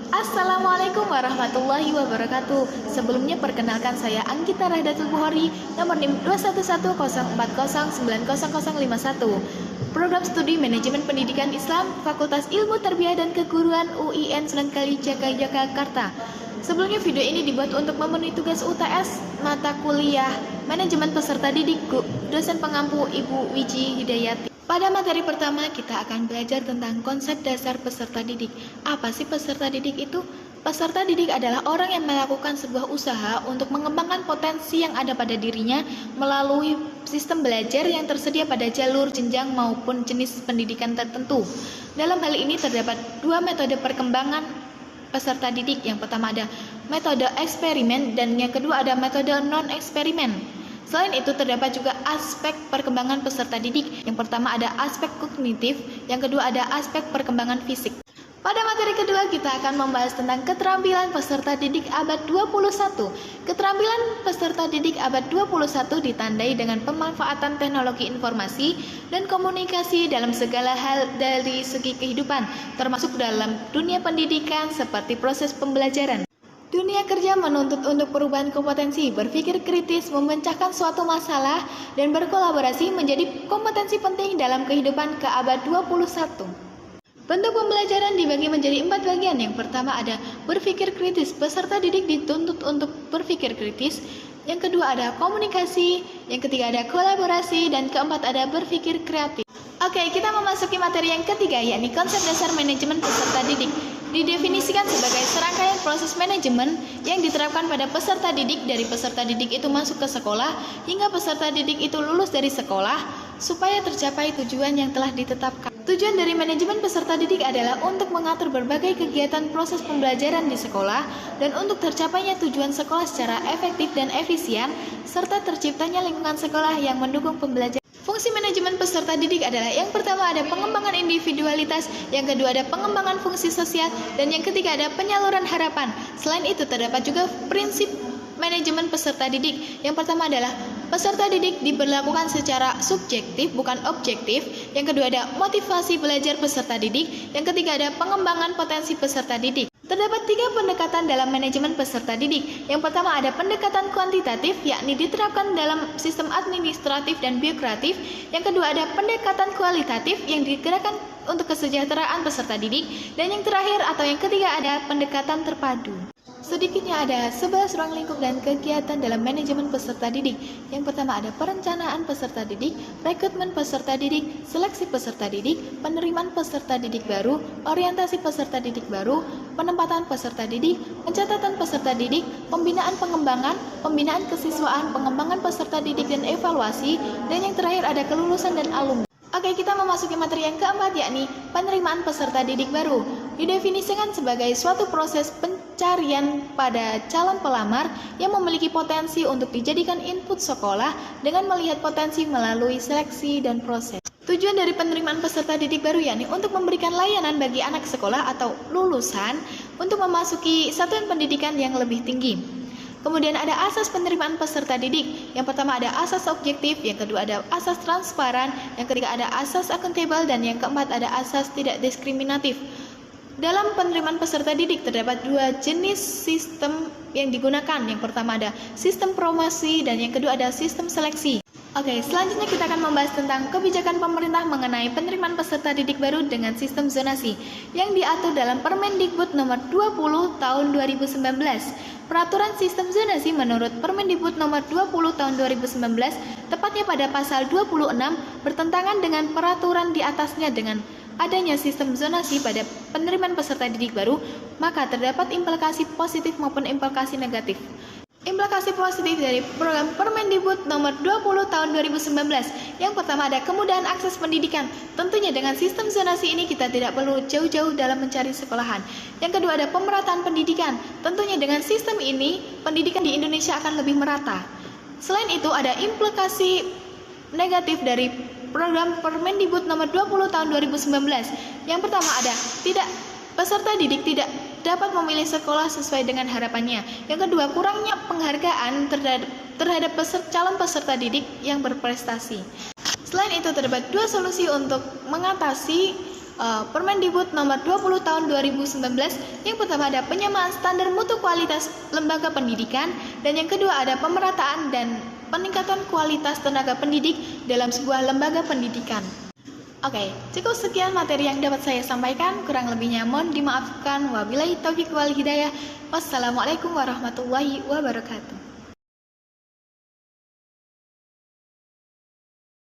Assalamualaikum warahmatullahi wabarakatuh. Sebelumnya perkenalkan saya Anggita Rahdatul Bukhari, nomor NIM 21140909051. Program Studi Manajemen Pendidikan Islam, Fakultas Ilmu Tarbiyah dan Keguruan UIN Sunan Kalijaga, Yogyakarta. Sebelumnya video ini dibuat untuk memenuhi tugas UTS mata kuliah Manajemen Peserta Didik dosen pengampu Ibu Wiji Hidayati. Pada materi pertama kita akan belajar tentang konsep dasar peserta didik. Apa sih peserta didik itu? Peserta didik adalah orang yang melakukan sebuah usaha untuk mengembangkan potensi yang ada pada dirinya melalui sistem belajar yang tersedia pada jalur, jenjang maupun jenis pendidikan tertentu. Dalam hal ini terdapat dua metode perkembangan peserta didik. Yang pertama ada metode eksperimen dan yang kedua ada metode non-eksperimen. Selain itu terdapat juga aspek perkembangan peserta didik. Yang pertama ada aspek kognitif, yang kedua ada aspek perkembangan fisik. Pada materi kedua kita akan membahas tentang keterampilan peserta didik abad 21. Keterampilan peserta didik abad 21 ditandai dengan pemanfaatan teknologi informasi dan komunikasi dalam segala hal dari segi kehidupan, termasuk dalam dunia pendidikan seperti proses pembelajaran. Dunia kerja menuntut untuk perubahan kompetensi, berpikir kritis, memecahkan suatu masalah, dan berkolaborasi menjadi kompetensi penting dalam kehidupan ke abad 21. Bentuk pembelajaran dibagi menjadi 4 bagian. Yang pertama ada berpikir kritis, peserta didik dituntut untuk berpikir kritis. Yang kedua ada komunikasi, yang ketiga ada kolaborasi, dan keempat ada berpikir kreatif. Oke, kita memasuki materi yang ketiga, yakni konsep dasar manajemen peserta didik. Didefinisikan sebagai serangkaian proses manajemen yang diterapkan pada peserta didik dari peserta didik itu masuk ke sekolah hingga peserta didik itu lulus dari sekolah supaya tercapai tujuan yang telah ditetapkan. Tujuan dari manajemen peserta didik adalah untuk mengatur berbagai kegiatan proses pembelajaran di sekolah dan untuk tercapainya tujuan sekolah secara efektif dan efisien serta terciptanya lingkungan sekolah yang mendukung pembelajaran. Fungsi manajemen peserta didik adalah yang pertama ada pengembangan individualitas, yang kedua ada pengembangan fungsi sosial, dan yang ketiga ada penyaluran harapan. Selain itu terdapat juga prinsip manajemen peserta didik. Yang pertama adalah peserta didik diberlakukan secara subjektif bukan objektif. Yang kedua ada motivasi belajar peserta didik. Yang ketiga ada pengembangan potensi peserta didik. Terdapat 3 pendekatan dalam manajemen peserta didik. Yang pertama ada pendekatan kuantitatif, yakni diterapkan dalam sistem administratif dan birokratif. Yang kedua ada pendekatan kualitatif yang digerakkan untuk kesejahteraan peserta didik. Dan yang terakhir atau yang ketiga ada pendekatan terpadu. Sedikitnya ada 11 ruang lingkup dan kegiatan dalam manajemen peserta didik. Yang pertama ada perencanaan peserta didik, rekrutmen peserta didik, seleksi peserta didik, penerimaan peserta didik baru, orientasi peserta didik baru, penempatan peserta didik, pencatatan peserta didik, pembinaan pengembangan, pembinaan kesiswaan, pengembangan peserta didik dan evaluasi, dan yang terakhir ada kelulusan dan alumni. Oke, kita memasuki materi yang keempat, yakni penerimaan peserta didik baru. Didefinisikan sebagai suatu proses pencarian pada calon pelamar yang memiliki potensi untuk dijadikan input sekolah dengan melihat potensi melalui seleksi dan proses. Tujuan dari penerimaan peserta didik baru yakni untuk memberikan layanan bagi anak sekolah atau lulusan untuk memasuki satuan pendidikan yang lebih tinggi. Kemudian ada asas penerimaan peserta didik. Yang pertama ada asas objektif, yang kedua ada asas transparan, yang ketiga ada asas akuntabel, dan yang keempat ada asas tidak diskriminatif. Dalam penerimaan peserta didik terdapat 2 jenis sistem yang digunakan. Yang pertama ada sistem promosi dan yang kedua ada sistem seleksi. Oke, selanjutnya kita akan membahas tentang kebijakan pemerintah mengenai penerimaan peserta didik baru dengan sistem zonasi yang diatur dalam Permendikbud nomor 20 tahun 2019. Peraturan sistem zonasi menurut Permendikbud nomor 20 tahun 2019 tepatnya pada pasal 26 bertentangan dengan peraturan di atasnya. Dengan adanya sistem zonasi pada penerimaan peserta didik baru, maka terdapat implikasi positif maupun implikasi negatif. Implikasi positif dari program Permendikbud nomor 20 tahun 2019. Yang pertama ada kemudahan akses pendidikan. Tentunya dengan sistem zonasi ini kita tidak perlu jauh-jauh dalam mencari sekolahan. Yang kedua ada pemerataan pendidikan. Tentunya dengan sistem ini pendidikan di Indonesia akan lebih merata. Selain itu ada implikasi negatif dari program Permendikbud nomor 20 tahun 2019. Yang pertama ada peserta didik tidak dapat memilih sekolah sesuai dengan harapannya. Yang kedua, kurangnya penghargaan terhadap calon peserta didik yang berprestasi. Selain itu, terdapat 2 solusi untuk mengatasi Permendikbud nomor 20 tahun 2019. Yang pertama ada penyamaan standar mutu kualitas lembaga pendidikan, dan yang kedua ada pemerataan dan peningkatan kualitas tenaga pendidik dalam sebuah lembaga pendidikan. Oke, cukup sekian materi yang dapat saya sampaikan. Kurang lebihnya mohon dimaafkan. Wabillahi taufiq wal hidayah. Wassalamualaikum warahmatullahi wabarakatuh.